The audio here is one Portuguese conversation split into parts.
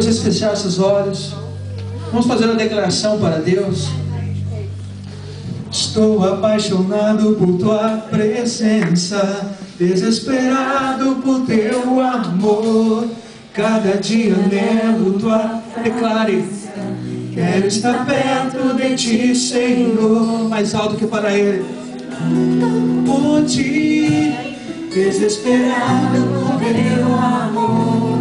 vocês fecharem seus olhos. Vamos fazer uma declaração para Deus. Estou apaixonado por tua presença, desesperado por teu amor. Cada dia anelo tua... Declare: quero estar perto de ti, Senhor. Mais alto que para Ele. Por ti, desesperado por teu amor.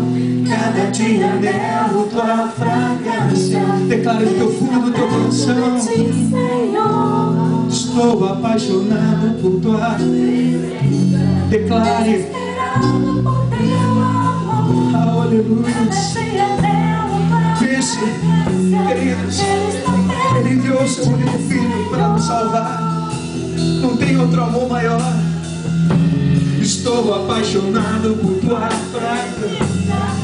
Cada dia anelo tua fragrância. Declare no teu fundo do teu coração: estou apaixonado por tua presença. Declare: aleluia. Pense, queridos, Ele enviou o seu único filho para nos salvar. Não tem outro amor maior. Estou apaixonado por tua fragrância,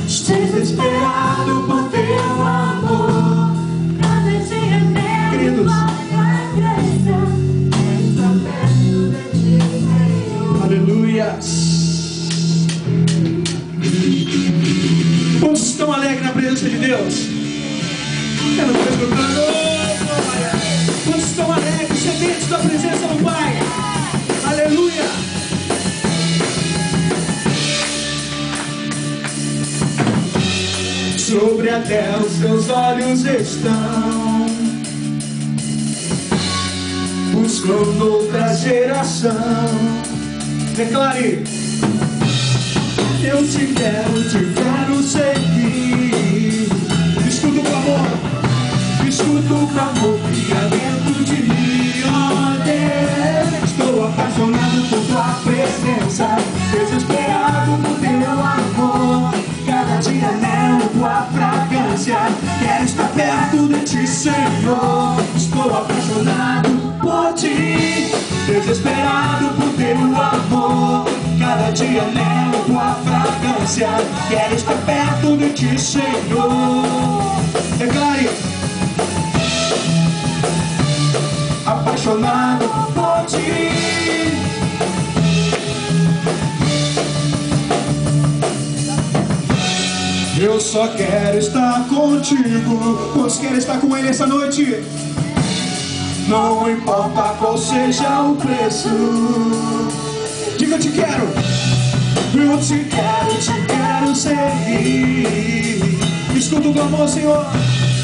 desesperado por teu amor. Queridos, aleluia. Quantos estão alegres na presença de Deus? Eu não estou escutando. Quantos estão alegres, sedentos da presença do Pai? Aleluia. Sobre a terra os teus olhos estão, buscando outra geração. Declare: eu te quero seguir. Escuta o clamor, escuta o clamor que há dentro de mim, ó Deus. Estou apaixonado por tua presença, desesperado por teu amor. Cada dia anelo tua fragrância, quero estar perto de ti, Senhor. Estou apaixonado por ti, desesperado por teu amor. Cada dia anelo tua fragrância, quero estar perto de ti, Senhor. Declare: apaixonado por ti. Eu só quero estar contigo. Quantos querem estar com Ele essa noite? Não importa qual seja o preço. Diga: eu te quero. Eu te quero seguir. Escuta o clamor, Senhor.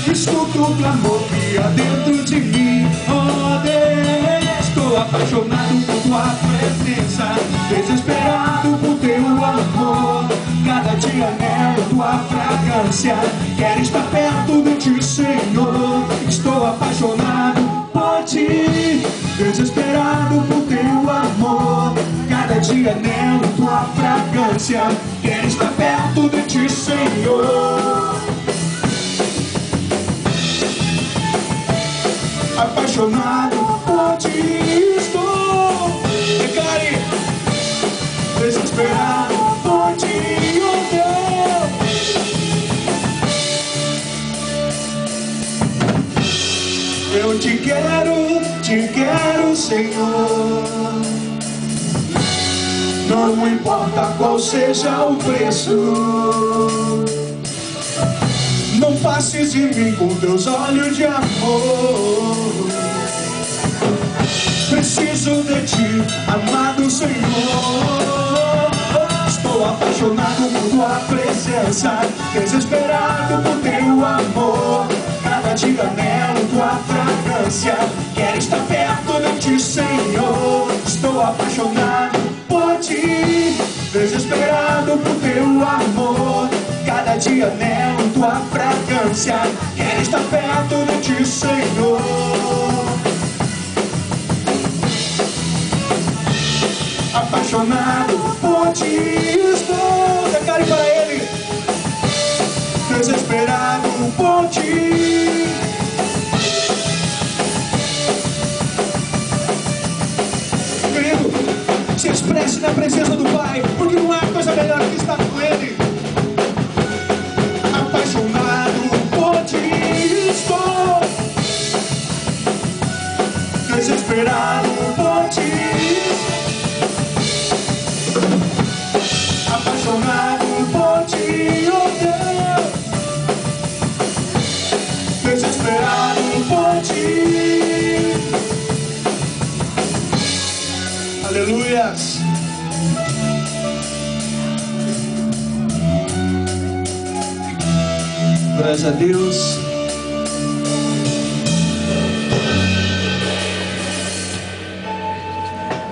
Escuta o clamor que há dentro de mim, ó Deus. Estou apaixonado por tua presença, desesperado por teu amor. Cada dia anelo tua fragrância, quero estar perto de ti, Senhor. Estou apaixonado por ti, desesperado por teu amor. Cada dia anelo tua fragrância, quero estar perto de ti, Senhor. Apaixonado por ti estou. Declare: desesperado por ti, oh Deus. Eu te quero, Senhor. Não importa qual seja o preço. Não passes de mim com teus olhos de amor. Preciso de ti, amado Senhor. Estou apaixonado por tua presença, desesperado por teu amor. Cada dia anelo tua fragrância, quero estar perto de ti, Senhor. Estou apaixonado por ti, desesperado por teu amor. Cada dia anelo tua fragrância, quero estar perto de ti, Senhor. Apaixonado por ti estou. Declare para Ele: desesperado por ti. Querido, se expresse na presença do Pai, porque não há coisa melhor que estar com Ele. Apaixonado por ti estou, desesperado por ti. Apaixonado por ti, oh Deus. superado por ti. Aleluias. Graças a Deus.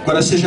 Agora seja